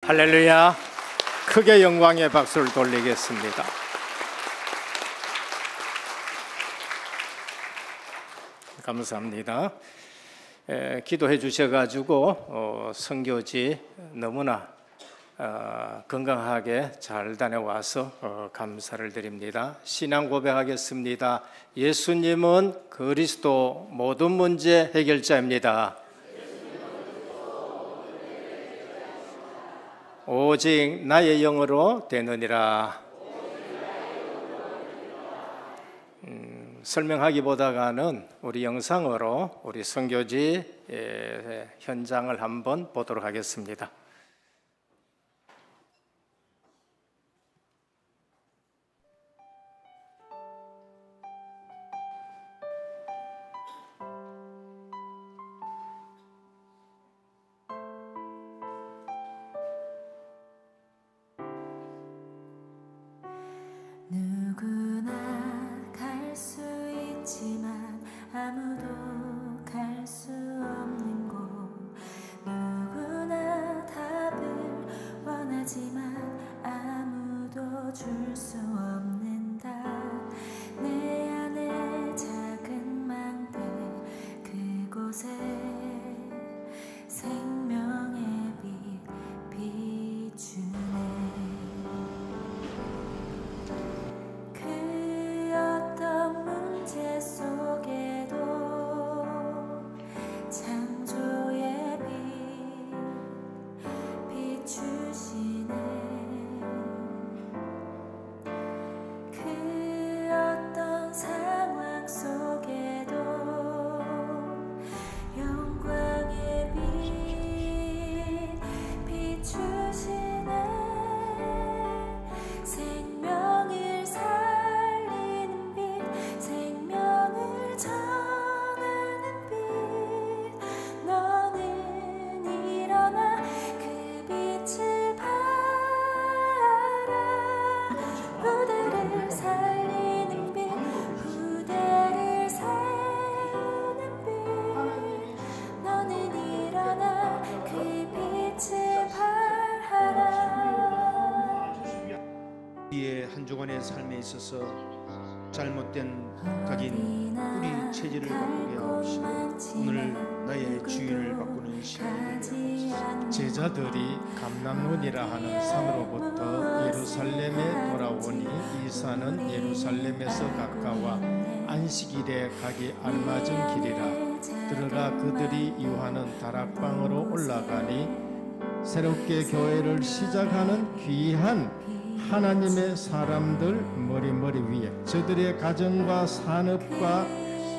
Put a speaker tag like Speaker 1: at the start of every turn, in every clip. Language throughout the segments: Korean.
Speaker 1: 할렐루야. 크게 영광의 박수를 돌리겠습니다. 감사합니다. 기도해 주셔가지고 선교지 너무나 건강하게 잘 다녀와서 감사를 드립니다. 신앙 고백하겠습니다. 예수님은 그리스도 모든 문제 해결자입니다. 오직 나의 영으로 되느니라. 설명하기보다는 우리 영상으로 우리 선교지 현장을 한번 보도록 하겠습니다.
Speaker 2: 누구나 갈 수 있지만 아무도 갈 수 없는 곳, 누구나 답을 원하지만 아무도 줄 수 없는 답, 내 안에 작은 망대 그곳에 생명의 빛 비추네. 문제 속에도 창조의 빛 비추시네. 그 어떤 상황 속에도 영광의 빛 비추시네. 생명을 살리는 빛, 생명을 전하는 빛, 너는 일어나 그 빛을 발하라. 부대를 살리는 빛, 부대를 세우는 빛, 너는 일어나 그 빛을 발하라.
Speaker 3: 우리의 한 주간의 삶에 있어서 잘못된 각인 우리 체질을 바꾸게 하옵시고 오늘 나의 주인을 바꾸는 시간이 되게 하옵소서.
Speaker 1: 제자들이 감람문이라 하는 산으로부터 예루살렘에 돌아오니 이 산은 예루살렘에서 가까워 안식일에 가기 알맞은 길이라. 들어가 그들이 유하는 다락방으로 올라가니 새롭게 교회를 시작하는 귀한 하나님의 사람들 머리 위에 저들의 가정과 산업과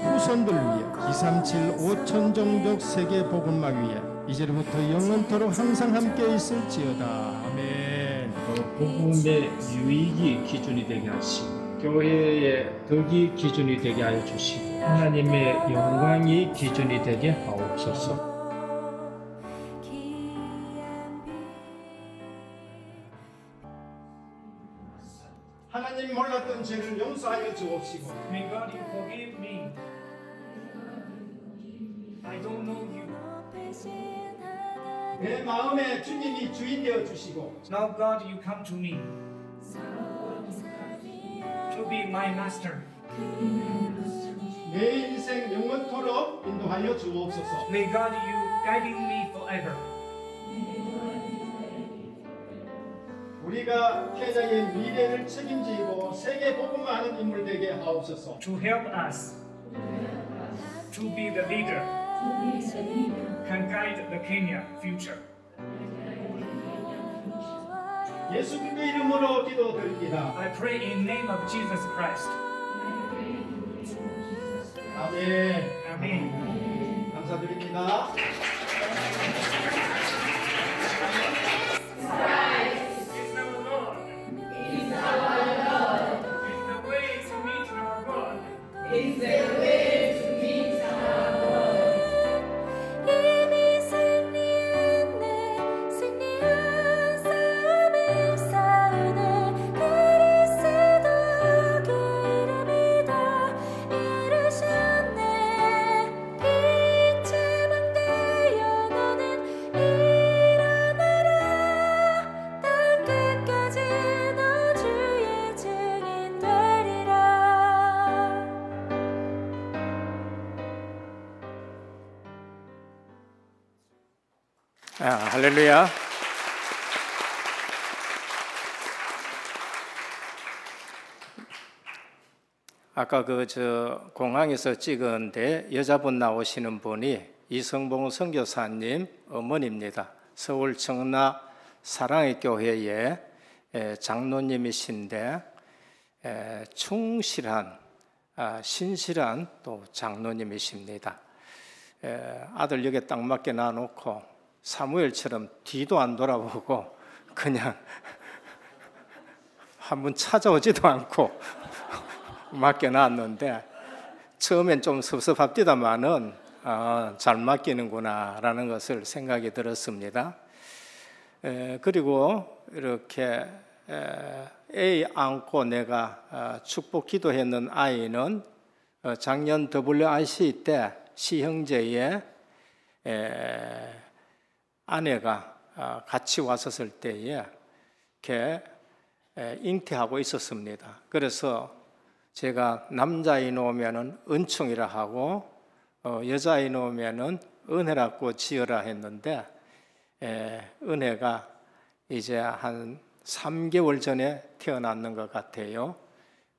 Speaker 1: 후손들 위에 237 5천 종족 세계 복음화 위에 이제부터 영원토록 항상 함께 있을지어다. 아멘.
Speaker 4: 복음의 유익이 기준이 되게 하시고 교회의 덕이 기준이 되게 하여 주시고 하나님의 영광이 기준이 되게 하옵소서.
Speaker 1: 하나님 몰랐던 죄를 용서하여 주옵시고
Speaker 4: May God you forgive me. I don't know you.
Speaker 1: 내 마음에 주님이 주인 되어 주시고
Speaker 4: Now God you come to me to be my master.
Speaker 1: 내 인생 영원토록 인도하여 주옵소서.
Speaker 4: May God you guiding me forever.
Speaker 1: 우리가 케냐의 미래를 책임지고 세계 복음화하는 인물 되게 하옵소서.
Speaker 4: To help us to be the leader can guide the Kenya future.
Speaker 1: 예수 그리스도 이름으로 기도드립니다.
Speaker 4: I pray in name of Jesus Christ.
Speaker 1: 아멘.
Speaker 4: Amen.
Speaker 1: 감사드립니다.
Speaker 2: 이미 승리했네, 승리한 싸움을 싸우네. 그리스도 그 이름이 다 이루셨네. 빛의 망대에
Speaker 5: 할렐루야. 아까 공항에서 찍은데 여자분 나오시는 분이 이성봉 선교사님 어머니입니다. 서울 청라 사랑의 교회의 장로님이신데 충실한 신실한 또 장로님이십니다. 아들 여기 딱 맞게 놔놓고 사무엘처럼 뒤도 안 돌아보고 그냥 한번 찾아오지도 않고 맡겨 놨는데 처음엔 좀 섭섭합디다마는 잘 맡기는구나 라는 것을 생각이 들었습니다. 그리고 이렇게 애 안고 내가 축복 기도했는 아이는 작년 WRC 때 시형제의 아내가 같이 왔었을 때에 이렇게 잉태하고 있었습니다. 그래서 제가 남자아이 놓으면은 은총이라 하고 여자아이 놓으면은 은혜라고 지어라 했는데 은혜가 이제 한 3개월 전에 태어났는 것 같아요.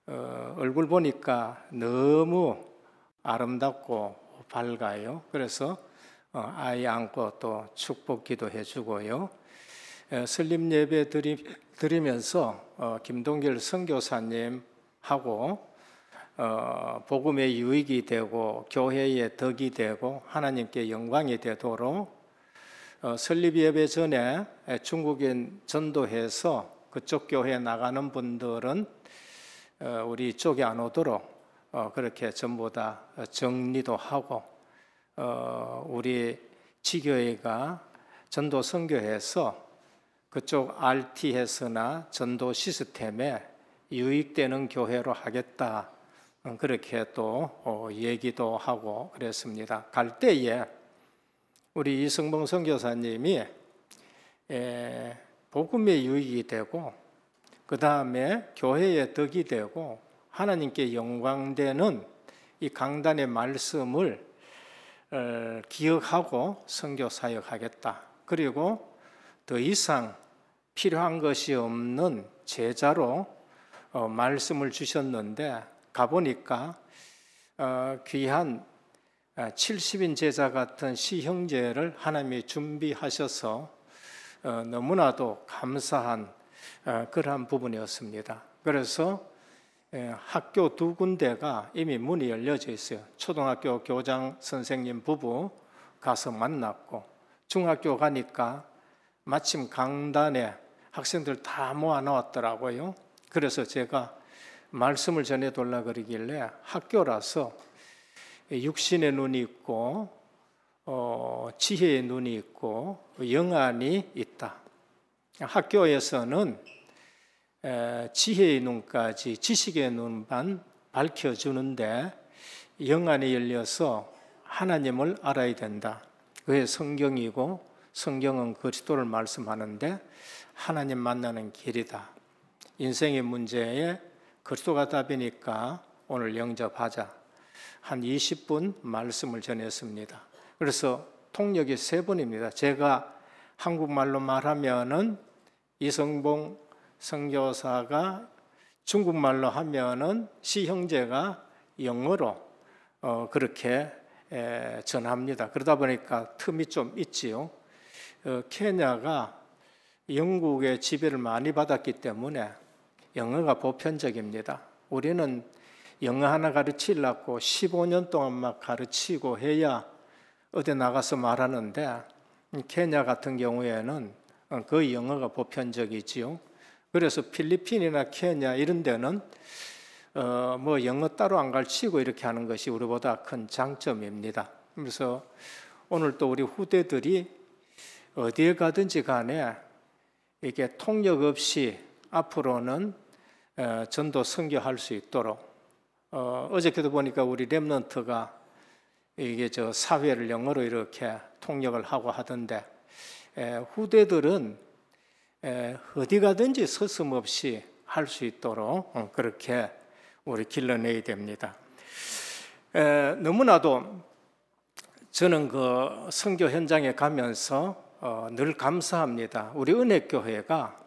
Speaker 5: 얼굴 보니까 너무 아름답고 밝아요. 그래서 아이 안고 또 축복 기도해 주고요. 설립 예배 드리면서 김동길 선교사님하고 복음의 유익이 되고 교회의 덕이 되고 하나님께 영광이 되도록 설립 예배 전에 중국인 전도해서 그쪽 교회에 나가는 분들은 우리 쪽에 안 오도록 그렇게 전부 다 정리도 하고 우리 지교회가 전도 선교해서 그쪽 RTS나 전도 시스템에 유익되는 교회로 하겠다 그렇게 또 얘기도 하고 그랬습니다. 갈 때에 우리 이성봉 선교사님이 복음의 유익이 되고 그 다음에 교회의 덕이 되고 하나님께 영광되는 이 강단의 말씀을 기억하고 선교 사역하겠다. 그리고 더 이상 필요한 것이 없는 제자로 말씀을 주셨는데 가보니까 귀한 70인 제자 같은 시형제를 하나님이 준비하셔서 너무나도 감사한 그러한 부분이었습니다. 그래서 학교 2군데가 이미 문이 열려져 있어요. 초등학교 교장 선생님 부부 가서 만났고 중학교 가니까 마침 강단에 학생들 다 모아놓았더라고요. 그래서 제가 말씀을 전해달라 그러길래 학교라서 육신의 눈이 있고 지혜의 눈이 있고 영안이 있다. 학교에서는 지혜의 눈까지 지식의 눈만 밝혀주는데 영안이 열려서 하나님을 알아야 된다. 그게 성경이고 성경은 그리스도를 말씀하는데 하나님 만나는 길이다. 인생의 문제에 그리스도가 답이니까 오늘 영접하자. 한 20분 말씀을 전했습니다. 그래서 통역이 3번입니다. 제가 한국말로 말하면은 이성봉 선교사가 중국말로 하면은 시형제가 영어로 그렇게 전합니다. 그러다 보니까 틈이 좀 있지요. 케냐가 영국의 지배를 많이 받았기 때문에 영어가 보편적입니다. 우리는 영어 하나 가르치려고 15년 동안 막 가르치고 해야 어디 나가서 말하는데 케냐 같은 경우에는 거의 영어가 보편적이지요. 그래서 필리핀이나 케냐 이런 데는 뭐 영어 따로 안 가르치고 이렇게 하는 것이 우리보다 큰 장점입니다. 그래서 오늘 또 우리 후대들이 어디에 가든지 간에 이게 통역 없이 앞으로는 전도 선교할 수 있도록 어저께도 보니까 우리 렘넌트가 이게 사회를 영어로 이렇게 통역을 하고 하던데 후대들은 어디 가든지 서슴없이 할 수 있도록 그렇게 우리 길러내야 됩니다. 너무나도 저는 그 선교 현장에 가면서 늘 감사합니다. 우리 은혜교회가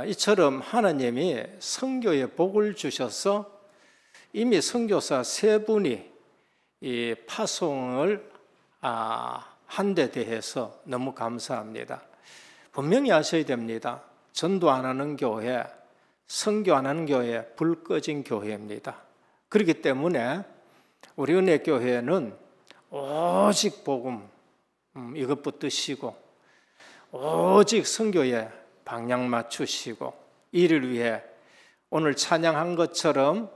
Speaker 5: 이처럼 하나님이 선교에 복을 주셔서 이미 선교사 3분이 이 파송을 한 데 대해서 너무 감사합니다. 분명히 아셔야 됩니다. 전도 안 하는 교회, 선교 안 하는 교회, 불 꺼진 교회입니다. 그렇기 때문에 우리 은혜교회는 오직 복음 이것 붙드시고 오직 선교에 방향 맞추시고 이를 위해 오늘 찬양한 것처럼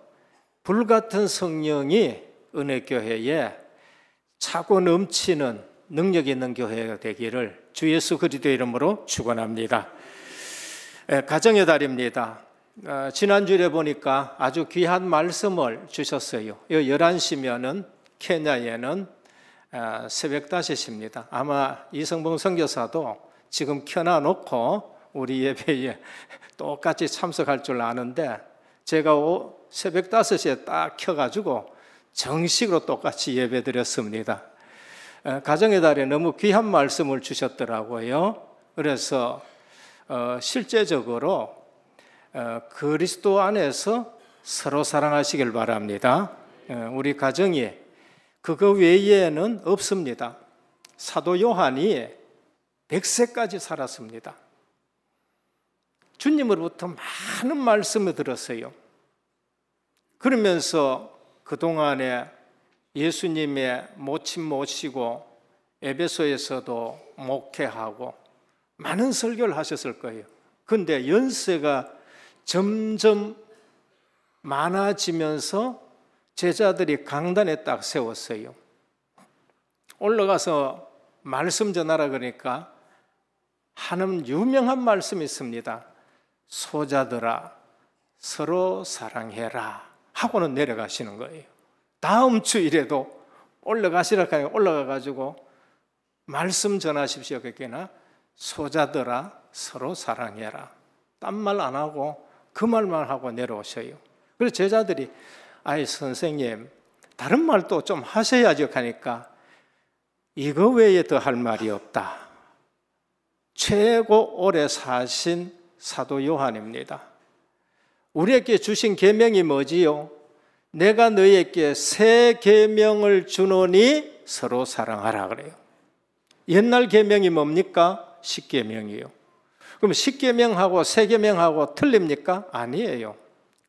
Speaker 5: 불같은 성령이 은혜교회에 차고 넘치는 능력 있는 교회가 되기를 주 예수 그리스도의 이름으로 축원합니다. 가정의 달입니다. 지난주에 보니까 아주 귀한 말씀을 주셨어요. 11시면은 케냐에는 새벽 5시입니다. 아마 이성봉 선교사도 지금 켜놔놓고 우리 예배에 똑같이 참석할 줄 아는데 제가 새벽 5시에 딱 켜가지고 정식으로 똑같이 예배 드렸습니다. 가정의 달에 너무 귀한 말씀을 주셨더라고요. 그래서 실제적으로 그리스도 안에서 서로 사랑하시길 바랍니다. 우리 가정이 그거 외에는 없습니다. 사도 요한이 100세까지 살았습니다. 주님으로부터 많은 말씀을 들었어요. 그러면서 그동안에 예수님의 모친 모시고 에베소에서도 목회하고 많은 설교를 하셨을 거예요. 그런데 연세가 점점 많아지면서 제자들이 강단에 딱 세웠어요. 올라가서 말씀 전하라 그러니까 하는 유명한 말씀이 있습니다. 소자들아 서로 사랑해라 하고는 내려가시는 거예요. 다음 주일에도 올라가시라 하니까 올라가가지고 말씀 전하십시오. 그러니까 소자들아 서로 사랑해라. 딴 말 안 하고 그 말만 하고 내려오셔요. 그래서 제자들이 아이 선생님 다른 말도 좀 하셔야죠 하니까 이거 외에 더 할 말이 없다. 최고 오래 사신 사도 요한입니다. 우리에게 주신 계명이 뭐지요? 내가 너희에게 새 계명을 주노니 서로 사랑하라 그래요. 옛날 계명이 뭡니까? 십계명이요. 그럼 십계명하고 새 계명하고 틀립니까? 아니에요.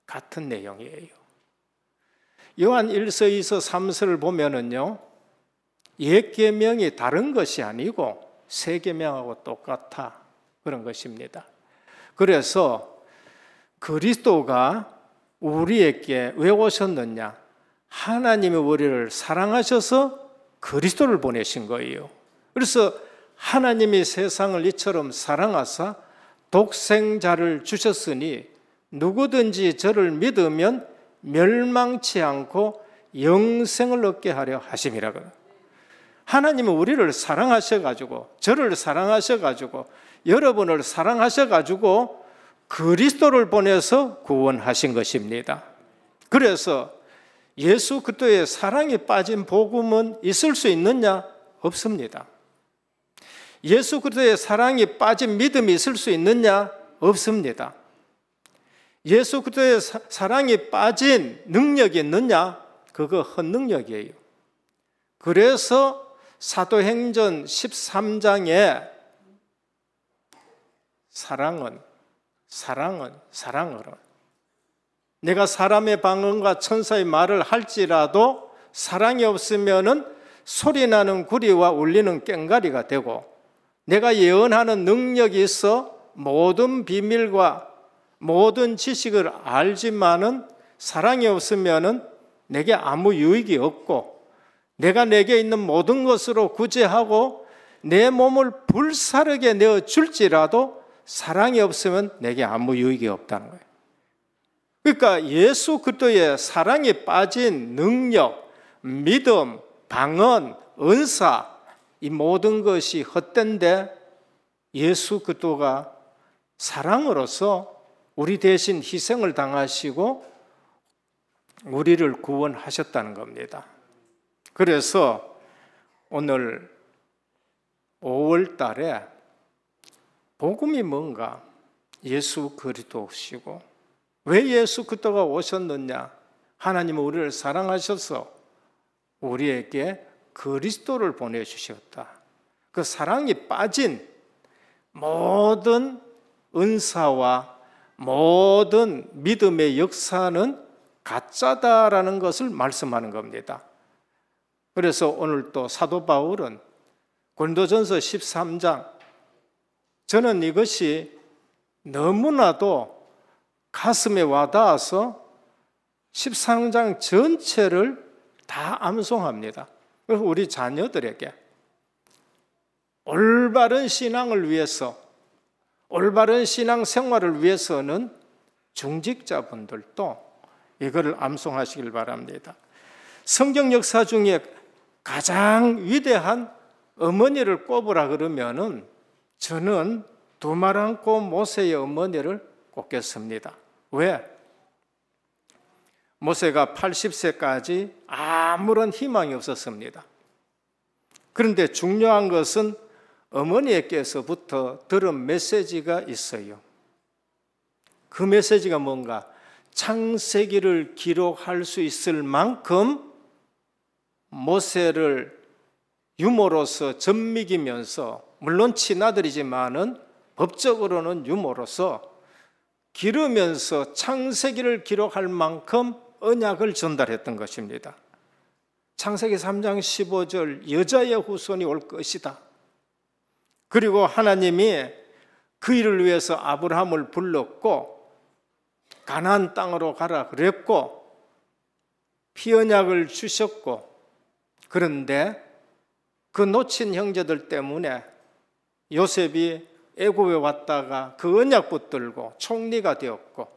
Speaker 5: 같은 내용이에요. 요한 1서 2서 3서를 보면은요, 옛 계명이 다른 것이 아니고 새 계명하고 똑같아 그런 것입니다. 그래서 그리스도가 우리에게 왜 오셨느냐? 하나님이 우리를 사랑하셔서 그리스도를 보내신 거예요. 그래서 하나님이 세상을 이처럼 사랑하사 독생자를 주셨으니 누구든지 저를 믿으면 멸망치 않고 영생을 얻게 하려 하심이라고요. 하나님은 우리를 사랑하셔가지고 저를 사랑하셔가지고 여러분을 사랑하셔가지고 그리스도를 보내서 구원하신 것입니다. 그래서 예수 그리스도의 사랑에 빠진 복음은 있을 수 있느냐? 없습니다. 예수 그리스도의 사랑에 빠진 믿음이 있을 수 있느냐? 없습니다. 예수 그리스도의 사랑에 빠진 능력이 있느냐? 그거 헛능력이에요. 그래서 사도행전 13장에 사랑으로 내가 사람의 방언과 천사의 말을 할지라도 사랑이 없으면은 소리나는 구리와 울리는 꽹과리가 되고 내가 예언하는 능력이 있어 모든 비밀과 모든 지식을 알지만은 사랑이 없으면은 내게 아무 유익이 없고 내가 내게 있는 모든 것으로 구제하고 내 몸을 불사르게 내어 줄지라도 사랑이 없으면 내게 아무 유익이 없다는 거예요. 그러니까 예수 그리스도의 사랑에 빠진 능력, 믿음, 방언, 은사 이 모든 것이 헛된데 예수 그리스도가 사랑으로서 우리 대신 희생을 당하시고 우리를 구원하셨다는 겁니다. 그래서 오늘 5월 달에 복음이 뭔가, 예수 그리스도시고 왜 예수 그리스도가 오셨느냐, 하나님은 우리를 사랑하셔서 우리에게 그리스도를 보내주셨다. 그 사랑이 빠진 모든 은사와 모든 믿음의 역사는 가짜다라는 것을 말씀하는 겁니다. 그래서 오늘 또 사도 바울은 고린도전서 13장, 저는 이것이 너무나도 가슴에 와닿아서 13장 전체를 다 암송합니다. 그래서 우리 자녀들에게 올바른 신앙을 위해서, 올바른 신앙 생활을 위해서는 중직자분들도 이거를 암송하시길 바랍니다. 성경 역사 중에 가장 위대한 어머니를 꼽으라 그러면은 저는 두말 않고 모세의 어머니를 꼽겠습니다. 왜? 모세가 80세까지 아무런 희망이 없었습니다. 그런데 중요한 것은 어머니께서부터 들은 메시지가 있어요. 그 메시지가 뭔가, 창세기를 기록할 수 있을 만큼 모세를 유모로서 젖먹이면서, 물론 친아들이지만은 법적으로는 유모로서 기르면서 창세기를 기록할 만큼 언약을 전달했던 것입니다. 창세기 3장 15절, 여자의 후손이 올 것이다. 그리고 하나님이 그 일을 위해서 아브라함을 불렀고 가나안 땅으로 가라 그랬고 피언약을 주셨고, 그런데 그 놓친 형제들 때문에 요셉이 애굽에 왔다가 그 언약 붙들고 총리가 되었고,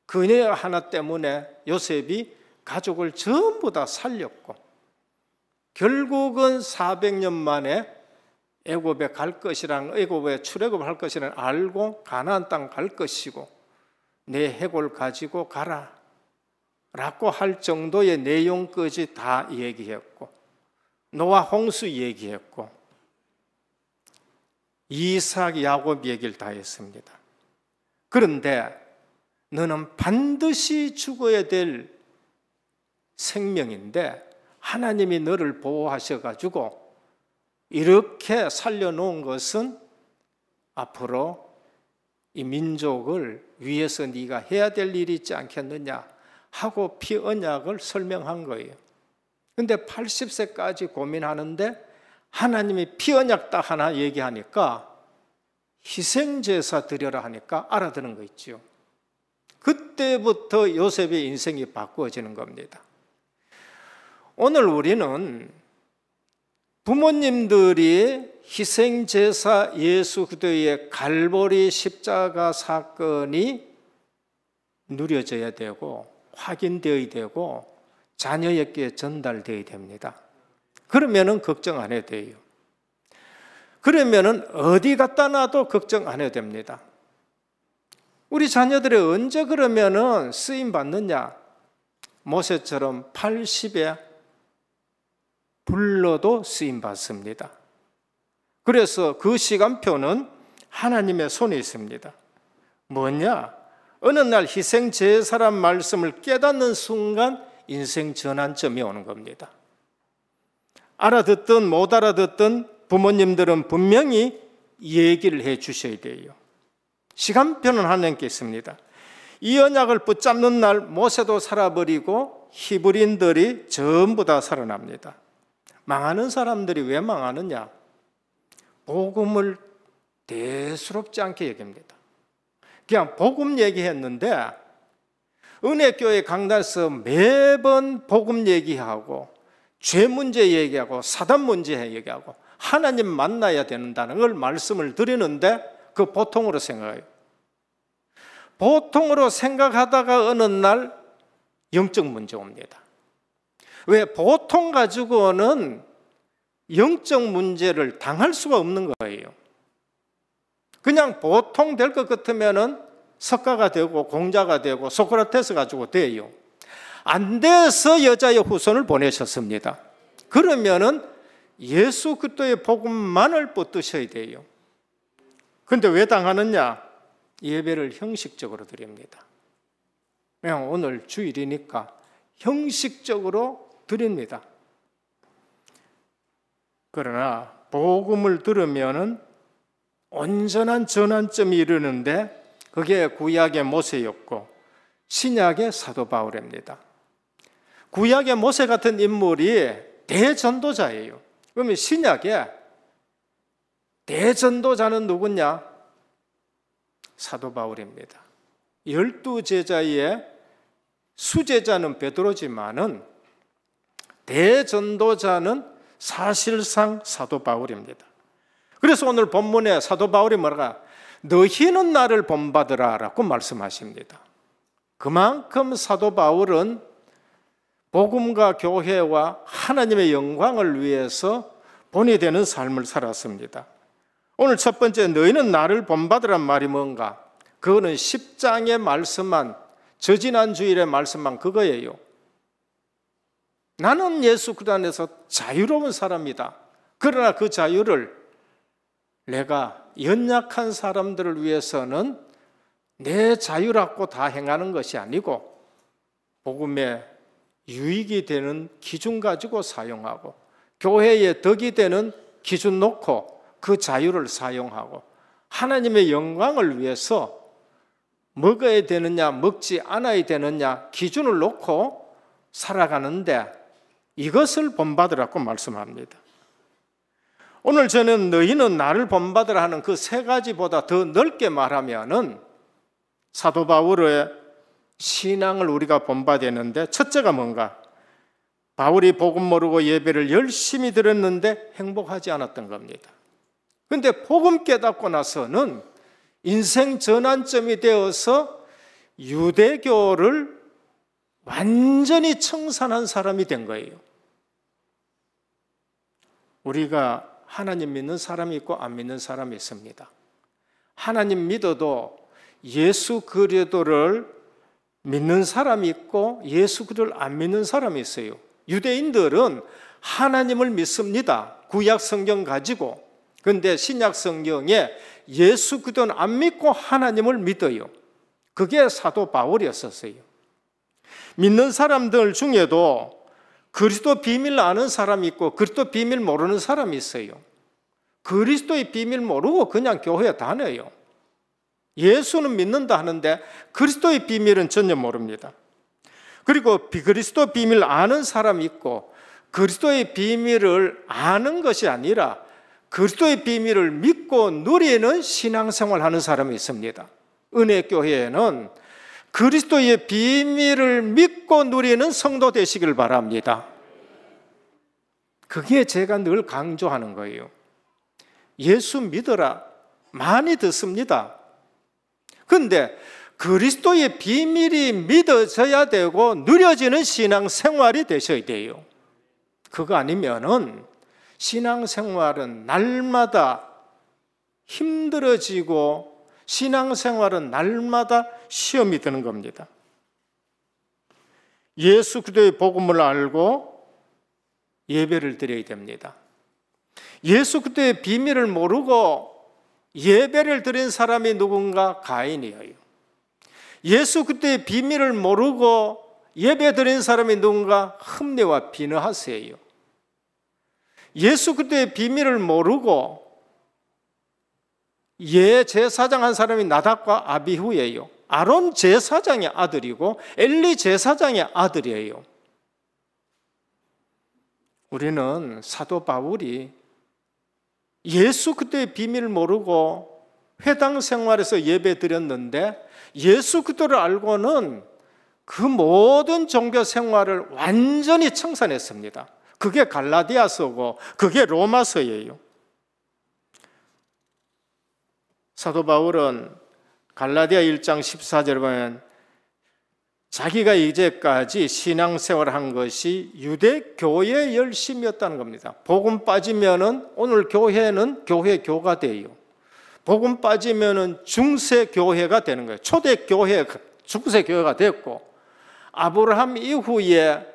Speaker 5: 그 은혜 하나 때문에 요셉이 가족을 전부 다 살렸고, 결국은 400년 만에 애굽에 갈 것이랑, 애굽에 출애굽할 것이란 알고 가나안 땅 갈 것이고 내 해골 가지고 가라 라고 할 정도의 내용까지 다 얘기했고, 노아 홍수 얘기했고, 이삭 야곱 얘기를 다 했습니다. 그런데 너는 반드시 죽어야 될 생명인데 하나님이 너를 보호하셔가지고 이렇게 살려놓은 것은 앞으로 이 민족을 위해서 네가 해야 될 일이 있지 않겠느냐 하고 피언약을 설명한 거예요. 근데 80세까지 고민하는데 하나님이 피언약 딱 하나 얘기하니까 희생제사 드려라 하니까 알아듣는 거 있죠. 그때부터 요셉의 인생이 바꾸어지는 겁니다. 오늘 우리는 부모님들이 희생제사 예수 그리스도의 갈보리 십자가 사건이 누려져야 되고 확인되어야 되고 자녀에게 전달되어야 됩니다. 그러면은 걱정 안 해도 돼요. 그러면은 어디 갖다 놔도 걱정 안 해도 됩니다. 우리 자녀들이 언제 그러면은 쓰임 받느냐? 모세처럼 80에 불러도 쓰임 받습니다. 그래서 그 시간표는 하나님의 손에 있습니다. 뭐냐? 어느 날 희생제사란 말씀을 깨닫는 순간 인생 전환점이 오는 겁니다. 알아듣든 못 알아듣든 부모님들은 분명히 얘기를 해 주셔야 돼요. 시간표는 하나님께 있습니다. 이 언약을 붙잡는 날 모세도 살아버리고 히브리인들이 전부 다 살아납니다. 망하는 사람들이 왜 망하느냐? 복음을 대수롭지 않게 얘기합니다. 그냥 복음 얘기했는데 은혜교회 강단에서 매번 복음 얘기하고 죄 문제 얘기하고 사단 문제 얘기하고 하나님 만나야 된다는 걸 말씀을 드리는데 그 보통으로 생각해요. 보통으로 생각하다가 어느 날 영적 문제 옵니다. 왜? 보통 가지고는 영적 문제를 당할 수가 없는 거예요. 그냥 보통 될 것 같으면은 석가가 되고 공자가 되고 소크라테스 가지고 돼요. 안 돼서 여자의 후손을 보내셨습니다. 그러면은 예수 그리스도의 복음만을 붙드셔야 돼요. 그런데 왜 당하느냐? 예배를 형식적으로 드립니다. 그냥 오늘 주일이니까 형식적으로 드립니다. 그러나 복음을 들으면은 온전한 전환점이 이르는데 그게 구약의 모세였고 신약의 사도 바울입니다. 구약의 모세 같은 인물이 대전도자예요. 그러면 신약의 대전도자는 누구냐? 사도 바울입니다. 12제자의 수제자는 베드로지만은 대전도자는 사실상 사도 바울입니다. 그래서 오늘 본문에 사도 바울이 뭐라고? 너희는 나를 본받으라 라고 말씀하십니다. 그만큼 사도 바울은 복음과 교회와 하나님의 영광을 위해서 본이 되는 삶을 살았습니다. 오늘 첫 번째 너희는 나를 본받으란 말이 뭔가? 그거는 10장에 말씀한 저지난 주일에 말씀한 그거예요. 나는 예수 그리스도 안에서 자유로운 사람이다. 그러나 그 자유를 내가 연약한 사람들을 위해서는 내 자유라고 다 행하는 것이 아니고 복음의 유익이 되는 기준 가지고 사용하고 교회의 덕이 되는 기준 놓고 그 자유를 사용하고 하나님의 영광을 위해서 먹어야 되느냐 먹지 않아야 되느냐 기준을 놓고 살아가는데 이것을 본받으라고 말씀합니다. 오늘 저는 너희는 나를 본받으라 하는 그 세 가지보다 더 넓게 말하면은 사도 바울의 신앙을 우리가 본받았는데 첫째가 뭔가? 바울이 복음 모르고 예배를 열심히 드렸는데 행복하지 않았던 겁니다. 그런데 복음 깨닫고 나서는 인생 전환점이 되어서 유대교를 완전히 청산한 사람이 된 거예요. 우리가 하나님 믿는 사람이 있고 안 믿는 사람이 있습니다. 하나님 믿어도 예수 그리스도를 믿는 사람이 있고 예수 그리스도를 안 믿는 사람이 있어요. 유대인들은 하나님을 믿습니다. 구약 성경 가지고. 그런데 신약 성경에 예수 그리스도는 안 믿고 하나님을 믿어요. 그게 사도 바울이었었어요. 믿는 사람들 중에도 그리스도 비밀 아는 사람이 있고 그리스도 비밀 모르는 사람이 있어요. 그리스도의 비밀 모르고 그냥 교회에 다녀요. 예수는 믿는다 하는데 그리스도의 비밀은 전혀 모릅니다. 그리고 비그리스도 비밀 아는 사람이 있고 그리스도의 비밀을 아는 것이 아니라 그리스도의 비밀을 믿고 누리는 신앙생활하는 사람이 있습니다. 은혜교회에는 그리스도의 비밀을 믿고 누리는 성도 되시길 바랍니다. 그게 제가 늘 강조하는 거예요. 예수 믿어라 많이 듣습니다. 그런데 그리스도의 비밀이 믿어져야 되고 누려지는 신앙생활이 되셔야 돼요. 그거 아니면은 신앙생활은 날마다 힘들어지고 신앙생활은 날마다 시험이 드는 겁니다. 예수 그리스도의 복음을 알고 예배를 드려야 됩니다. 예수 그리스도의 비밀을 모르고 예배를 드린 사람이 누군가? 가인이에요. 예수 그리스도의 비밀을 모르고 예배 드린 사람이 누군가? 흠리와 비느하스예요. 예수 그리스도의 비밀을 모르고 제사장 한 사람이 나답과 아비후예요. 아론 제사장의 아들이고 엘리 제사장의 아들이에요. 우리는 사도 바울이 예수 그리스도의 비밀을 모르고 회당 생활에서 예배 드렸는데 예수 그리스도를 알고는 그 모든 종교 생활을 완전히 청산했습니다. 그게 갈라디아서고 그게 로마서예요. 사도 바울은 갈라디아 1장 14절에 보면 자기가 이제까지 신앙생활을 한 것이 유대교의 열심이었다는 겁니다. 복음 빠지면은 오늘 교회는 교회교가 돼요. 복음 빠지면은 중세교회가 되는 거예요. 초대교회, 중세교회가 됐고 아브라함 이후에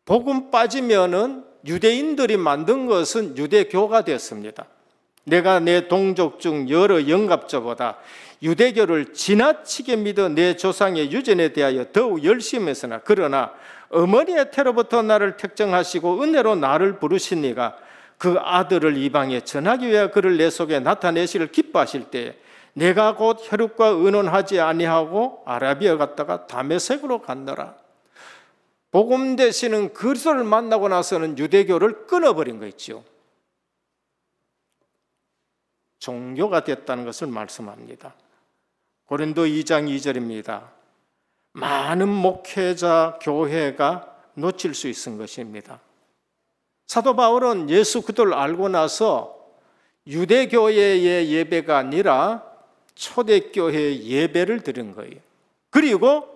Speaker 5: 복음 빠지면은 유대인들이 만든 것은 유대교가 되었습니다. 내가 내 동족 중 여러 영갑자보다 유대교를 지나치게 믿어 내 조상의 유전에 대하여 더욱 열심했으나 그러나 어머니의 태로부터 나를 택정하시고 은혜로 나를 부르신 이가 그 아들을 이방에 전하기 위하여 그를 내 속에 나타내시를 기뻐하실 때에 내가 곧 혈육과 의논하지 아니하고 아라비아 갔다가 다메섹으로 갔노라. 복음 되시는 그리스도를 만나고 나서는 유대교를 끊어버린 거 있죠. 종교가 됐다는 것을 말씀합니다. 고린도 2장 2절입니다. 많은 목회자 교회가 놓칠 수 있은 것입니다. 사도 바울은 예수 그리스도를 알고 나서 유대교회의 예배가 아니라 초대교회의 예배를 드린 거예요. 그리고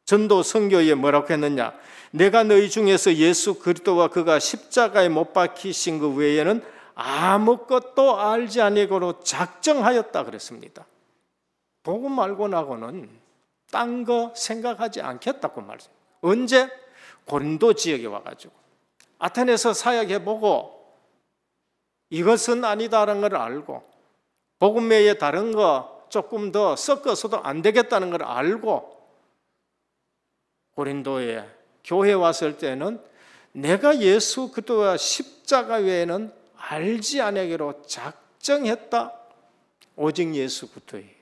Speaker 5: 전도 선교에 뭐라고 했느냐? 내가 너희 중에서 예수 그리스도와 그가 십자가에 못 박히신 그 외에는 아무것도 알지 아니고로 작정하였다 그랬습니다. 복음 알고 나고는 딴 거 생각하지 않겠다고 말씀. 언제? 고린도 지역에 와가지고 아테네에서 사역해보고 이것은 아니다라는 걸 알고 복음 외에 다른 거 조금 더 섞어서도 안 되겠다는 걸 알고 고린도에 교회에 왔을 때는 내가 예수 그리스도와 십자가 외에는 알지 아니하기로 작정했다. 오직 예수 그리스도에.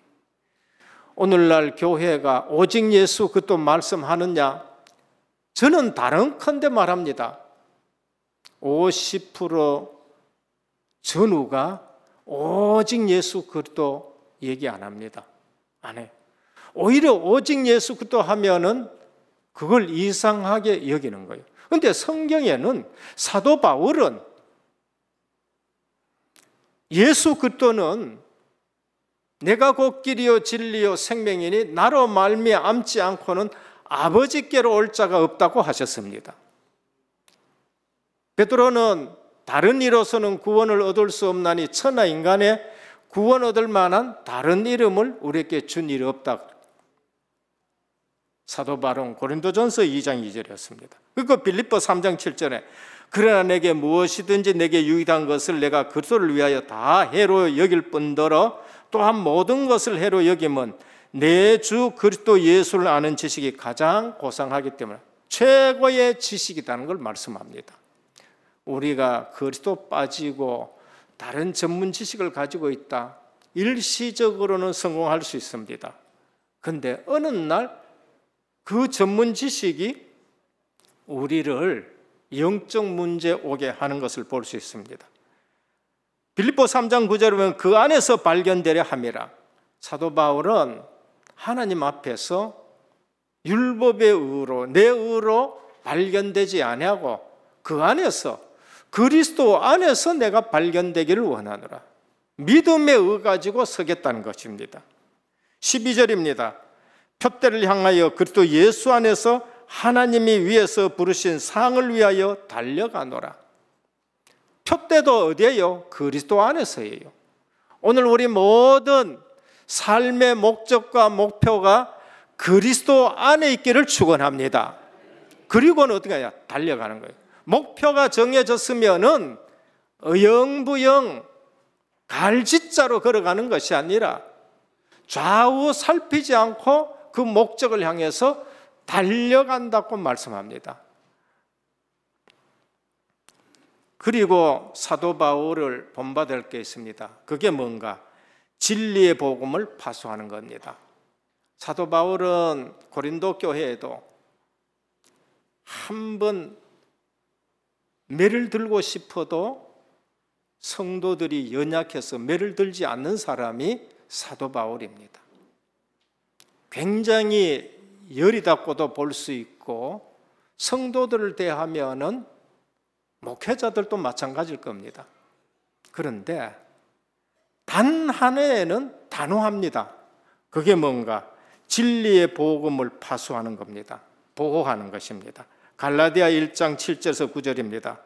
Speaker 5: 오늘날 교회가 오직 예수 그리스도 말씀하느냐? 저는 다른컨대 말합니다. 50% 전후가 오직 예수 그리스도 얘기 안 합니다. 안 해요. 오히려 오직 예수 그리스도 하면은 그걸 이상하게 여기는 거예요. 그런데 성경에는 사도 바울은 예수 그리스도는 내가 곧 길이요 진리요 생명이니 나로 말미암지 않고는 아버지께로 올 자가 없다고 하셨습니다. 베드로는 다른 이로서는 구원을 얻을 수 없나니 천하 인간의 구원 얻을 만한 다른 이름을 우리에게 준 일이 없다. 사도 바울은 고린도전서 2장 2절이었습니다. 그리고 빌립보 3장 7절에 그러나 내게 무엇이든지 내게 유익한 것을 내가 그리스도를 위하여 다 해로 여길 뿐더러 또한 모든 것을 해로 여김은 내 주 그리스도 예수를 아는 지식이 가장 고상하기 때문에 최고의 지식이라는 걸 말씀합니다. 우리가 그리스도 빠지고 다른 전문 지식을 가지고 있다. 일시적으로는 성공할 수 있습니다. 그런데 어느 날 그 전문 지식이 우리를 영적 문제 오게 하는 것을 볼 수 있습니다. 빌립보 3장 9절에 보면 그 안에서 발견되려 함이라. 사도 바울은 하나님 앞에서 율법의 의로 내 의로 발견되지 아니하고 그 안에서 그리스도 안에서 내가 발견되기를 원하노라. 믿음의 의 가지고 서겠다는 것입니다. 12절입니다. 표대를 향하여 그리스도 예수 안에서 하나님이 위에서 부르신 상을 위하여 달려가노라. 표대도 어디예요? 그리스도 안에서예요. 오늘 우리 모든 삶의 목적과 목표가 그리스도 안에 있기를 축원합니다. 그리고는 어떻게 하냐? 달려가는 거예요. 목표가 정해졌으면은 어영부영 갈짓자로 걸어가는 것이 아니라 좌우 살피지 않고 그 목적을 향해서 달려간다고 말씀합니다. 그리고 사도 바울을 본받을 게 있습니다. 그게 뭔가? 진리의 복음을 파수하는 겁니다. 사도 바울은 고린도 교회에도 한번 매를 들고 싶어도 성도들이 연약해서 매를 들지 않는 사람이 사도 바울입니다. 굉장히 여리답고도 볼 수 있고 성도들을 대하면은 목회자들도 마찬가지일 겁니다. 그런데 단 하나에는 단호합니다. 그게 뭔가? 진리의 복음을 파수하는 겁니다. 보호하는 것입니다. 갈라디아 1장 7절에서 9절입니다.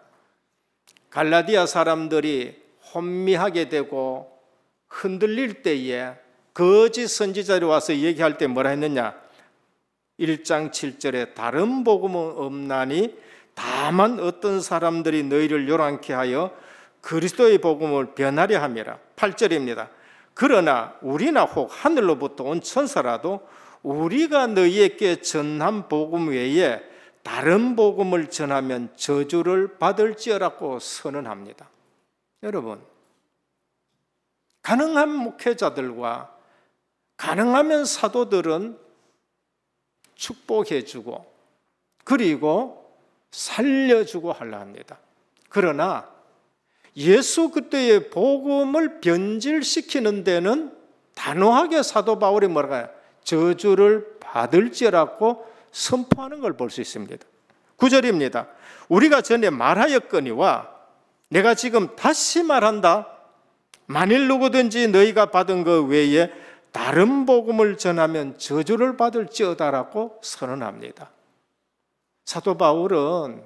Speaker 5: 갈라디아 사람들이 혼미하게 되고 흔들릴 때에 거짓 선지자들이 와서 얘기할 때 뭐라 했느냐? 1장 7절에 다른 복음은 없나니 다만 어떤 사람들이 너희를 요란케 하여 그리스도의 복음을 변하려 함이라. 8절입니다. 그러나 우리나 혹 하늘로부터 온 천사라도 우리가 너희에게 전한 복음 외에 다른 복음을 전하면 저주를 받을지어라고 선언합니다. 여러분, 가능한 목회자들과 가능하면 사도들은 축복해주고 그리고 살려주고 하려 합니다. 그러나 예수 그리스도의 복음을 변질시키는 데는 단호하게 사도 바울이 뭐라고 해요? 저주를 받을지라고 선포하는 걸 볼 수 있습니다. 9절입니다. 우리가 전에 말하였거니와 내가 지금 다시 말한다. 만일 누구든지 너희가 받은 것 외에 다른 복음을 전하면 저주를 받을지어다라고 선언합니다. 사도 바울은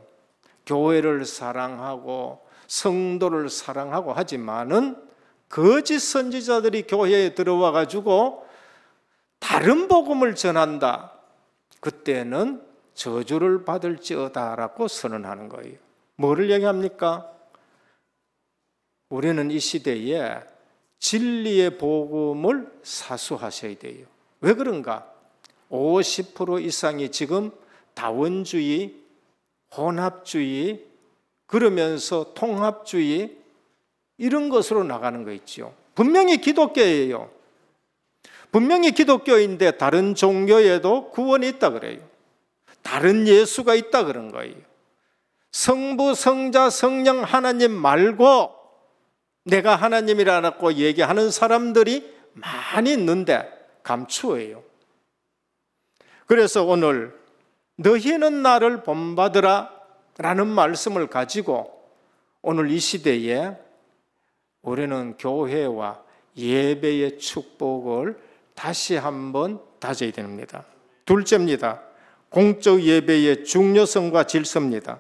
Speaker 5: 교회를 사랑하고 성도를 사랑하고 하지만은 거짓 선지자들이 교회에 들어와 가지고 다른 복음을 전한다. 그때는 저주를 받을지어다라고 선언하는 거예요. 뭐를 얘기합니까? 우리는 이 시대에 진리의 복음을 사수하셔야 돼요. 왜 그런가? 50% 이상이 지금 다원주의, 혼합주의, 그러면서 통합주의 이런 것으로 나가는 거 있죠. 분명히 기독교예요. 분명히 기독교인데 다른 종교에도 구원이 있다 그래요. 다른 예수가 있다 그런 거예요. 성부, 성자, 성령 하나님 말고 내가 하나님이라고 얘기하는 사람들이 많이 있는데 감추어요. 그래서 오늘 너희는 나를 본받으라 라는 말씀을 가지고 오늘 이 시대에 우리는 교회와 예배의 축복을 다시 한번 다져야 됩니다. 둘째입니다. 공적 예배의 중요성과 질서입니다.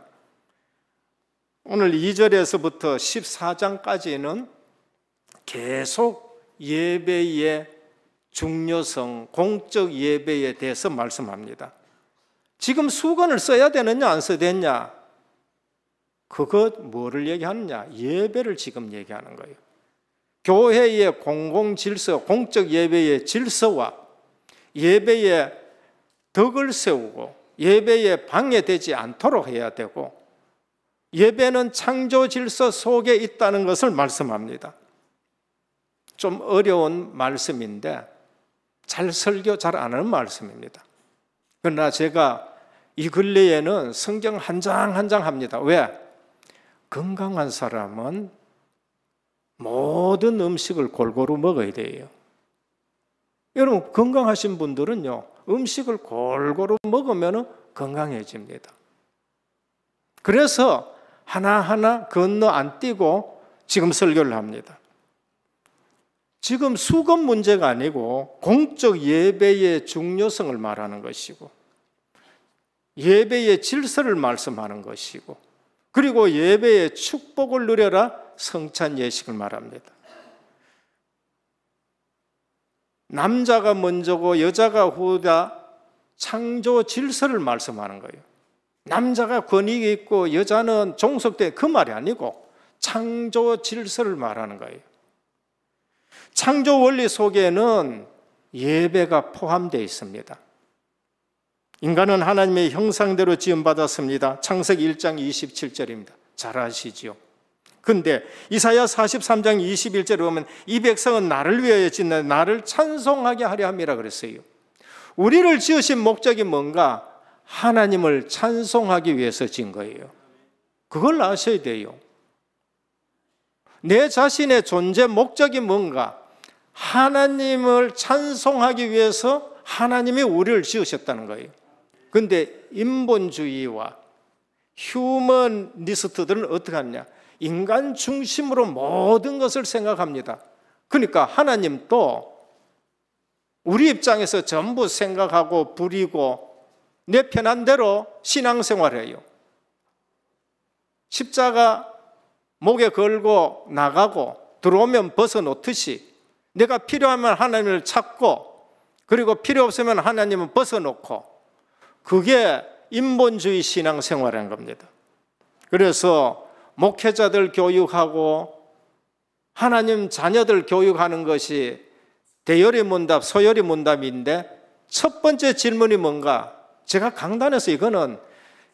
Speaker 5: 오늘 2절에서부터 14장까지는 계속 예배의 중요성, 공적 예배에 대해서 말씀합니다. 지금 수건을 써야 되느냐 안 써야 되느냐? 그것 뭐를 얘기하느냐? 예배를 지금 얘기하는 거예요. 교회의 공공질서, 공적 예배의 질서와 예배의 덕을 세우고 예배에 방해되지 않도록 해야 되고 예배는 창조 질서 속에 있다는 것을 말씀합니다. 좀 어려운 말씀인데 잘 설교 잘 안 하는 말씀입니다. 그러나 제가 이 근래에는 성경 한 장 한 장 합니다. 왜? 건강한 사람은 모든 음식을 골고루 먹어야 돼요. 여러분 건강하신 분들은요 음식을 골고루 먹으면 건강해집니다. 그래서 하나하나 건너 안 띄고 지금 설교를 합니다. 지금 수건 문제가 아니고 공적 예배의 중요성을 말하는 것이고 예배의 질서를 말씀하는 것이고 그리고 예배의 축복을 누려라 성찬 예식을 말합니다. 남자가 먼저고 여자가 후다 창조 질서를 말씀하는 거예요. 남자가 권위가 있고 여자는 종속돼 그 말이 아니고 창조 질서를 말하는 거예요. 창조 원리 속에는 예배가 포함되어 있습니다. 인간은 하나님의 형상대로 지음받았습니다. 창세기 1장 27절입니다. 잘 아시죠? 근데 이사야 43장 21절에 보면 이 백성은 나를 위하여 짓는 나를 찬송하게 하려 함이라 그랬어요. 우리를 지으신 목적이 뭔가? 하나님을 찬송하기 위해서 지은 거예요. 그걸 아셔야 돼요. 내 자신의 존재 목적이 뭔가? 하나님을 찬송하기 위해서 하나님이 우리를 지으셨다는 거예요. 근데 인본주의와 휴머니스트들은 어떻게 하느냐? 인간 중심으로 모든 것을 생각합니다. 그러니까 하나님도 우리 입장에서 전부 생각하고 부리고 내 편한 대로 신앙생활해요. 십자가 목에 걸고 나가고 들어오면 벗어놓듯이 내가 필요하면 하나님을 찾고 그리고 필요 없으면 하나님은 벗어놓고 그게 인본주의 신앙생활인 겁니다. 그래서 목회자들 교육하고 하나님 자녀들 교육하는 것이 대열의 문답, 소열의 문답인데 첫 번째 질문이 뭔가? 제가 강단에서 이거는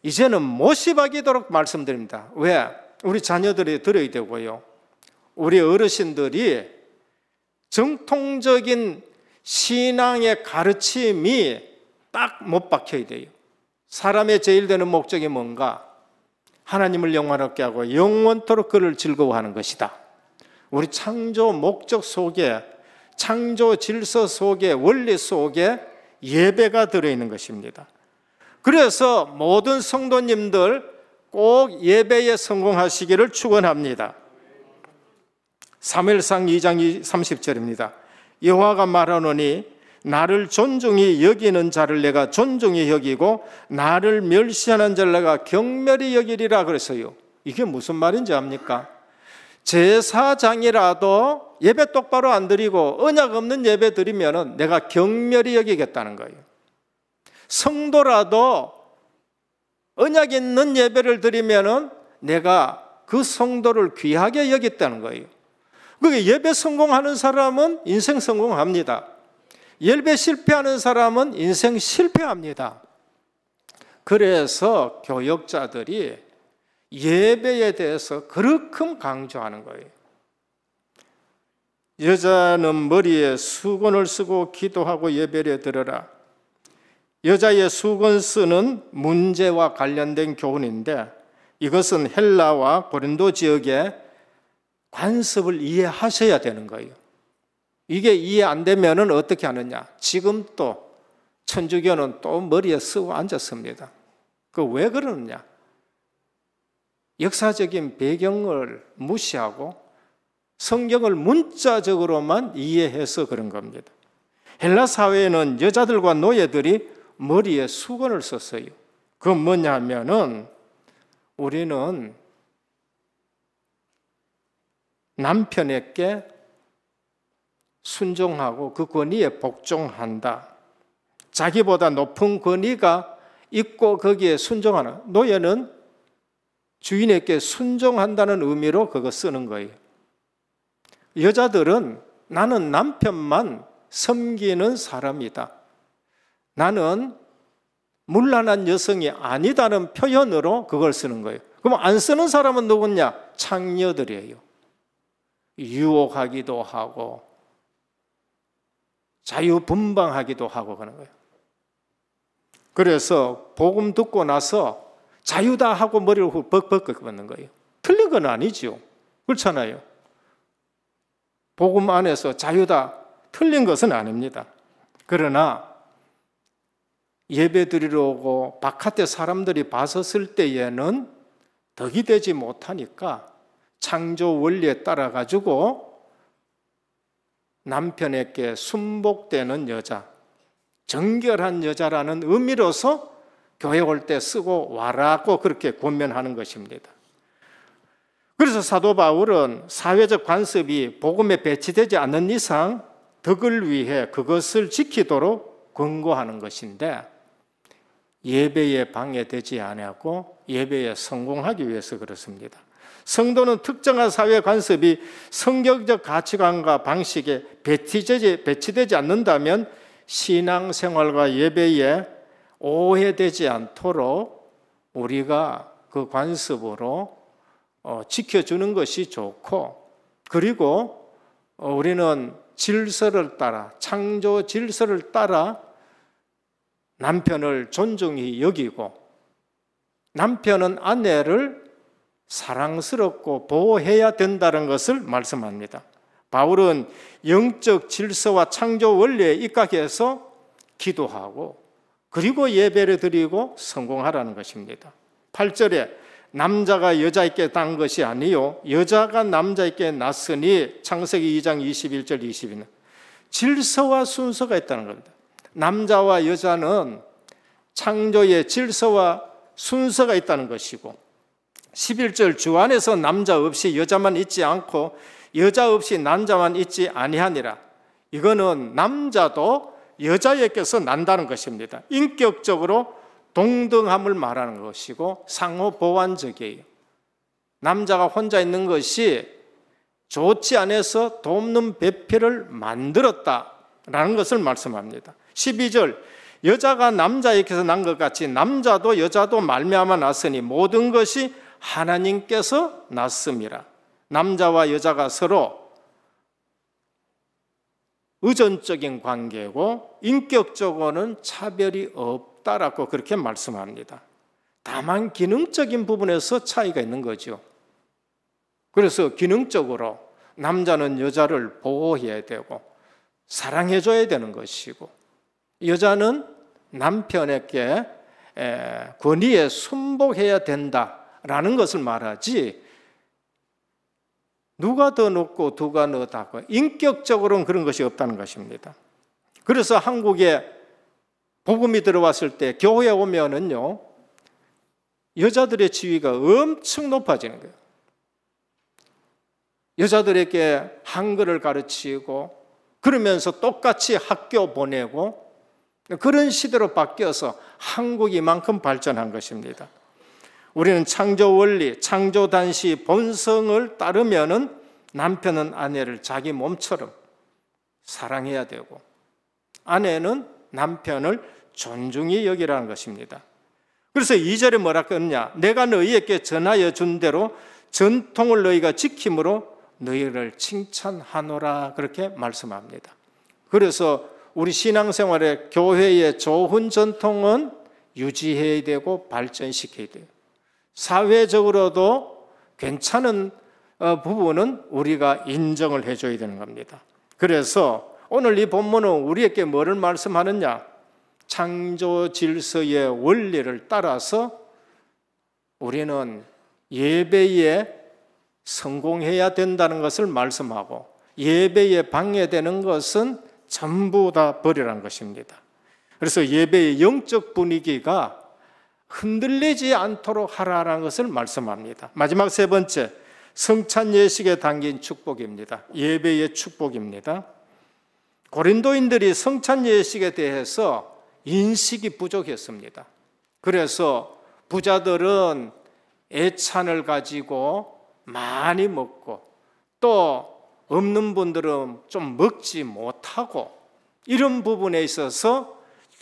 Speaker 5: 이제는 모시박이도록 말씀드립니다. 왜? 우리 자녀들이 들어야 되고요. 우리 어르신들이 정통적인 신앙의 가르침이 딱 못 박혀야 돼요. 사람의 제일 되는 목적이 뭔가? 하나님을 영화롭게 하고 영원토록 그를 즐거워하는 것이다. 우리 창조 목적 속에, 창조 질서 속에, 원리 속에 예배가 들어있는 것입니다. 그래서 모든 성도님들 꼭 예배에 성공하시기를 축원합니다. 사무엘상 2장 30절입니다. 여호와가 말하노니 나를 존중히 여기는 자를 내가 존중히 여기고 나를 멸시하는 자를 내가 경멸히 여기리라 그랬어요. 이게 무슨 말인지 압니까? 제사장이라도 예배 똑바로 안 드리고 언약 없는 예배 드리면 내가 경멸히 여기겠다는 거예요. 성도라도 언약 있는 예배를 드리면 내가 그 성도를 귀하게 여겼다는 거예요. 그게 예배 성공하는 사람은 인생 성공합니다. 예배 실패하는 사람은 인생 실패합니다. 그래서 교역자들이 예배에 대해서 그렇게 강조하는 거예요. 여자는 머리에 수건을 쓰고 기도하고 예배에 들어라. 여자의 수건 쓰는 문제와 관련된 교훈인데 이것은 헬라와 고린도 지역의 관습을 이해하셔야 되는 거예요. 이게 이해 안 되면 어떻게 하느냐? 지금 또 천주교는 또 머리에 쓰고 앉았습니다. 그 왜 그러느냐? 역사적인 배경을 무시하고 성경을 문자적으로만 이해해서 그런 겁니다. 헬라 사회에는 여자들과 노예들이 머리에 수건을 썼어요. 그건 뭐냐 하면은 우리는 남편에게 순종하고 그 권위에 복종한다. 자기보다 높은 권위가 있고 거기에 순종하는, 노예는 주인에게 순종한다는 의미로 그거 쓰는 거예요. 여자들은 나는 남편만 섬기는 사람이다. 나는 문란한 여성이 아니다는 표현으로 그걸 쓰는 거예요. 그럼 안 쓰는 사람은 누구냐? 창녀들이에요. 유혹하기도 하고 자유분방하기도 하고 그런 거예요. 그래서 복음 듣고 나서 자유다 하고 머리를 벅벅 걷는 거예요. 틀린 건 아니죠. 그렇잖아요. 복음 안에서 자유다, 틀린 것은 아닙니다. 그러나 예배 드리러 오고 바깥에 사람들이 봤었을 때에는 덕이 되지 못하니까 창조 원리에 따라 가지고 남편에게 순복되는 여자, 정결한 여자라는 의미로서 교회 올 때 쓰고 와라고 그렇게 권면하는 것입니다. 그래서 사도 바울은 사회적 관습이 복음에 배치되지 않는 이상 덕을 위해 그것을 지키도록 권고하는 것인데 예배에 방해되지 않고 예배에 성공하기 위해서 그렇습니다. 성도는 특정한 사회 관습이 성경적 가치관과 방식에 배치되지 않는다면 신앙생활과 예배에 오해되지 않도록 우리가 그 관습으로 지켜주는 것이 좋고, 그리고 우리는 질서를 따라, 창조 질서를 따라 남편을 존중히 여기고 남편은 아내를 사랑스럽고 보호해야 된다는 것을 말씀합니다. 바울은 영적 질서와 창조 원리에 입각해서 기도하고 그리고 예배를 드리고 성공하라는 것입니다. 8절에 남자가 여자에게 난 것이 아니요 여자가 남자에게 났으니 창세기 2장 21절 22절 질서와 순서가 있다는 겁니다. 남자와 여자는 창조의 질서와 순서가 있다는 것이고 11절 주 안에서 남자 없이 여자만 있지 않고 여자 없이 남자만 있지 아니하니라. 이거는 남자도 여자에게서 난다는 것입니다. 인격적으로 동등함을 말하는 것이고 상호 보완적이에요. 남자가 혼자 있는 것이 좋지 않아서 돕는 배필을 만들었다라는 것을 말씀합니다. 12절, 여자가 남자에게서 난 것 같이 남자도 여자도 말미암아 났으니 모든 것이 하나님께서 났음이라. 남자와 여자가 서로 의존적인 관계고 인격적으로는 차별이 없다라고 그렇게 말씀합니다. 다만 기능적인 부분에서 차이가 있는 거죠. 그래서 기능적으로 남자는 여자를 보호해야 되고 사랑해줘야 되는 것이고, 여자는 남편에게 권위에 순복해야 된다라는 것을 말하지, 누가 더 높고 누가 낮다고 인격적으로는 그런 것이 없다는 것입니다. 그래서 한국에 복음이 들어왔을 때 교회에 오면은요, 여자들의 지위가 엄청 높아지는 거예요. 여자들에게 한글을 가르치고 그러면서 똑같이 학교 보내고 그런 시대로 바뀌어서 한국이 이만큼 발전한 것입니다. 우리는 창조 원리, 창조 단시 본성을 따르면은 남편은 아내를 자기 몸처럼 사랑해야 되고 아내는 남편을 존중히 여기라는 것입니다. 그래서 2절에 뭐라 그러냐? 내가 너희에게 전하여 준 대로 전통을 너희가 지킴으로 너희를 칭찬하노라, 그렇게 말씀합니다. 그래서 우리 신앙생활의 교회의 좋은 전통은 유지해야 되고 발전시켜야 돼요. 사회적으로도 괜찮은 부분은 우리가 인정을 해줘야 되는 겁니다. 그래서 오늘 이 본문은 우리에게 뭐를 말씀하느냐? 창조 질서의 원리를 따라서 우리는 예배에 성공해야 된다는 것을 말씀하고, 예배에 방해되는 것은 전부 다 버리라는 것입니다. 그래서 예배의 영적 분위기가 흔들리지 않도록 하라는 것을 말씀합니다. 마지막 세 번째, 성찬 예식에 담긴 축복입니다. 예배의 축복입니다. 고린도인들이 성찬 예식에 대해서 인식이 부족했습니다. 그래서 부자들은 애찬을 가지고 많이 먹고 또 없는 분들은 좀 먹지 못하고, 이런 부분에 있어서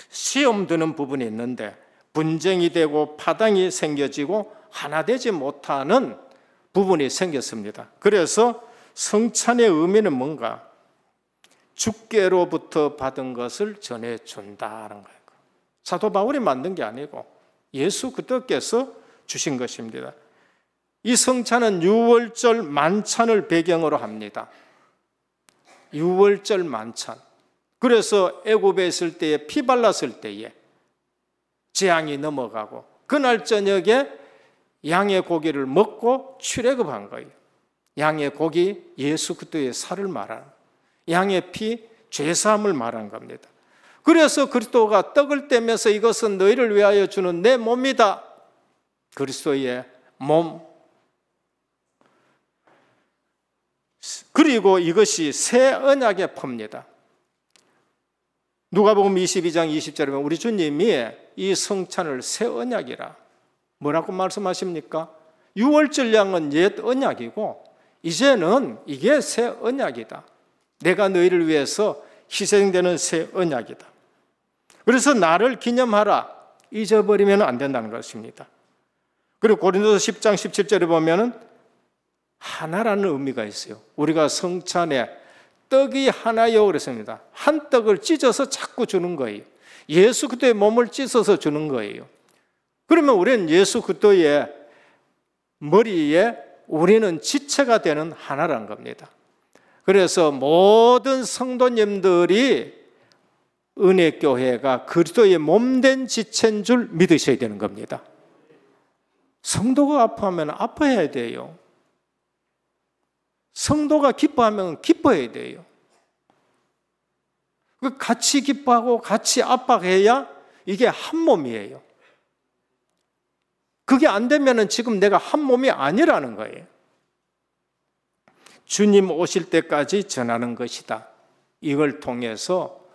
Speaker 5: 시험 드는 부분이 있는데 분쟁이 되고 파당이 생겨지고 하나 되지 못하는 부분이 생겼습니다. 그래서 성찬의 의미는 뭔가? 주께로부터 받은 것을 전해준다는 거예요. 사도 바울이 만든 게 아니고 예수 그리스도께서 주신 것입니다. 이 성찬은 유월절 만찬을 배경으로 합니다. 유월절 만찬. 그래서 애굽에 있을 때에 피 발랐을 때에 재앙이 넘어가고 그날 저녁에 양의 고기를 먹고 출애굽한 거예요. 양의 고기, 예수 그리스도의 살을 말하는, 양의 피, 죄사함을 말하는 겁니다. 그래서 그리스도가 떡을 떼면서 이것은 너희를 위하여 주는 내 몸이다. 그리스도의 몸. 그리고 이것이 새 언약의 표입니다. 누가복음 22장 20절에 보면 우리 주님이 이 성찬을 새 언약이라 뭐라고 말씀하십니까? 유월절 양은 옛 언약이고 이제는 이게 새 언약이다. 내가 너희를 위해서 희생되는 새 언약이다. 그래서 나를 기념하라. 잊어버리면 안 된다는 것입니다. 그리고 고린도서 10장 17절에 보면은 하나라는 의미가 있어요. 우리가 성찬에 떡이 하나요 그랬습니다. 한 떡을 찢어서 자꾸 주는 거예요. 예수 그리스도의 몸을 찢어서 주는 거예요. 그러면 우리는 예수 그리스도의 머리에 우리는 지체가 되는 하나라는 겁니다. 그래서 모든 성도님들이 은혜교회가 그리스도의 몸된 지체인 줄 믿으셔야 되는 겁니다. 성도가 아파하면 아파해야 돼요. 성도가 기뻐하면 기뻐해야 돼요. 같이 기뻐하고 같이 압박해야 이게 한 몸이에요. 그게 안 되면 지금 내가 한 몸이 아니라는 거예요. 주님 오실 때까지 전하는 것이다. 이걸 통해서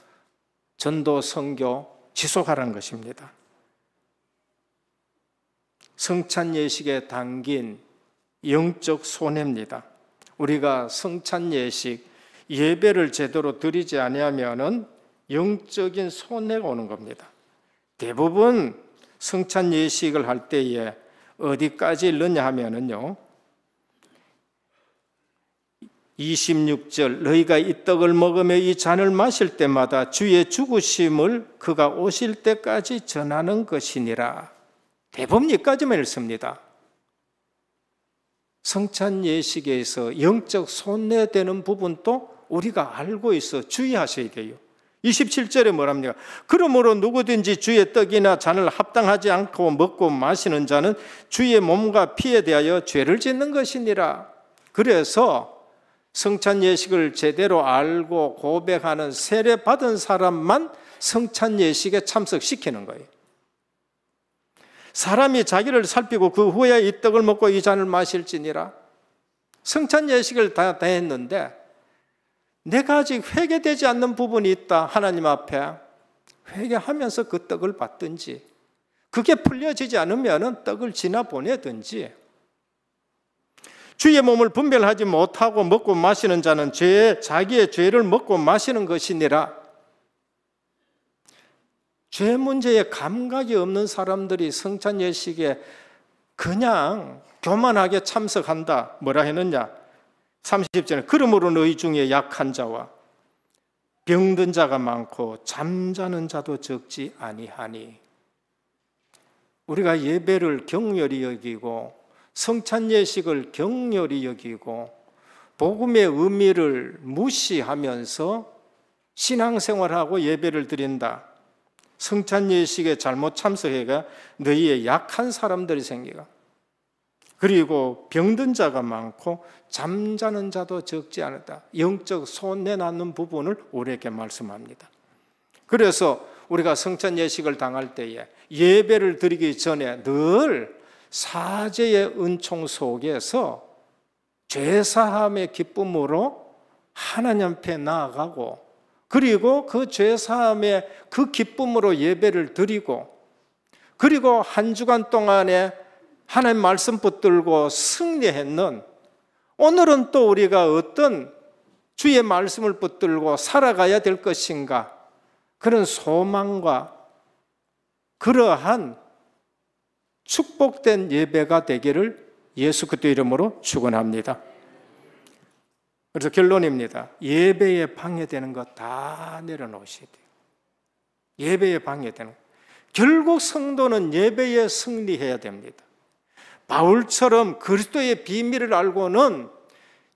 Speaker 5: 전도 선교 지속하라는 것입니다. 성찬 예식에 담긴 영적 손해입니다. 우리가 성찬 예식, 예배를 제대로 드리지 아니하면은 영적인 손해가 오는 겁니다. 대부분 성찬 예식을 할 때에 어디까지 이르냐 하면은요, 26절 너희가 이 떡을 먹으며 이 잔을 마실 때마다 주의 죽으심을 그가 오실 때까지 전하는 것이니라. 대부분 여기까지만 읽습니다. 성찬 예식에서 영적 손해되는 부분도 우리가 알고 있어 주의하셔야 돼요. 27절에 뭐랍니까? 그러므로 누구든지 주의 떡이나 잔을 합당하지 않고 먹고 마시는 자는 주의 몸과 피에 대하여 죄를 짓는 것이니라. 그래서 성찬 예식을 제대로 알고 고백하는 세례 받은 사람만 성찬 예식에 참석시키는 거예요. 사람이 자기를 살피고 그 후에 이 떡을 먹고 이 잔을 마실지니라. 성찬 예식을 다 했는데 내가 아직 회개되지 않는 부분이 있다. 하나님 앞에 회개하면서 그 떡을 받든지, 그게 풀려지지 않으면 떡을 지나 보내든지, 주의 몸을 분별하지 못하고 먹고 마시는 자는 자기의 죄를 먹고 마시는 것이니라. 죄 문제에 감각이 없는 사람들이 성찬 예식에 그냥 교만하게 참석한다. 뭐라 했느냐? 30절에 그러므로 너희 중에 약한 자와 병든 자가 많고 잠자는 자도 적지 아니하니. 우리가 예배를 경렬히 여기고 성찬 예식을 경렬히 여기고 복음의 의미를 무시하면서 신앙생활하고 예배를 드린다. 성찬 예식에 잘못 참석해가 너희의 약한 사람들이 생기가, 그리고 병든 자가 많고 잠자는 자도 적지 않았다. 영적 손해 나는 부분을 우리에게 말씀합니다. 그래서 우리가 성찬 예식을 당할 때에 예배를 드리기 전에 늘 사죄의 은총 속에서 죄사함의 기쁨으로 하나님 앞에 나아가고, 그리고 그 죄사함의 그 기쁨으로 예배를 드리고, 그리고 한 주간 동안에 하나님 말씀 붙들고 승리했는, 오늘은 또 우리가 어떤 주의 말씀을 붙들고 살아가야 될 것인가, 그런 소망과 그러한 축복된 예배가 되기를 예수 그리스도 이름으로 축원합니다. 그래서 결론입니다. 예배에 방해되는 것 다 내려놓으셔야 돼요. 예배에 방해되는 것. 결국 성도는 예배에 승리해야 됩니다. 바울처럼 그리스도의 비밀을 알고는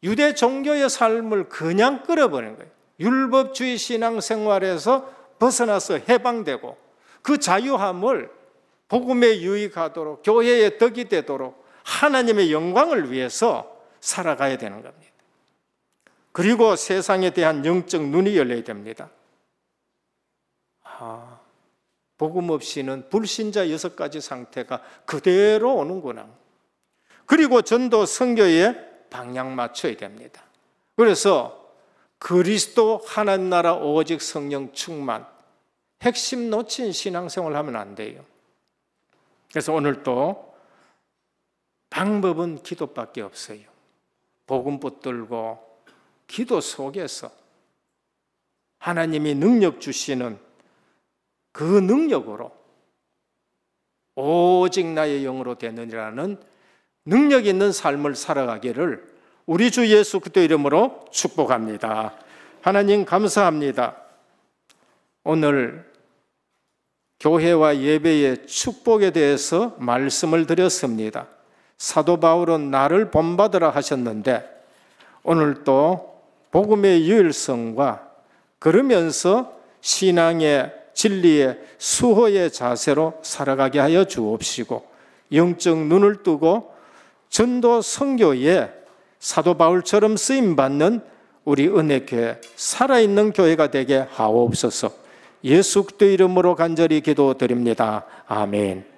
Speaker 5: 유대 종교의 삶을 그냥 끌어버리는 거예요. 율법주의 신앙생활에서 벗어나서 해방되고 그 자유함을 복음에 유익하도록, 교회의 덕이 되도록 하나님의 영광을 위해서 살아가야 되는 겁니다. 그리고 세상에 대한 영적 눈이 열려야 됩니다. 복음 없이는 불신자 6가지 상태가 그대로 오는구나. 그리고 전도 선교에 방향 맞춰야 됩니다. 그래서 그리스도 하나님 나라 오직 성령 충만, 핵심 놓친 신앙생활을 하면 안 돼요. 그래서 오늘 또 방법은 기도밖에 없어요. 복음 붙들고 기도 속에서 하나님이 능력 주시는 그 능력으로 오직 나의 영으로 되느니라는 능력 있는 삶을 살아가기를 우리 주 예수 그리스도 이름으로 축복합니다. 하나님 감사합니다. 오늘 교회와 예배의 축복에 대해서 말씀을 드렸습니다. 사도 바울은 나를 본받으라 하셨는데 오늘 또 복음의 유일성과 그러면서 신앙의 진리의 수호의 자세로 살아가게 하여 주옵시고, 영적 눈을 뜨고 전도 선교에 사도 바울처럼 쓰임받는 우리 은혜교회, 살아있는 교회가 되게 하옵소서. 예수 그리스도 이름으로 간절히 기도드립니다. 아멘.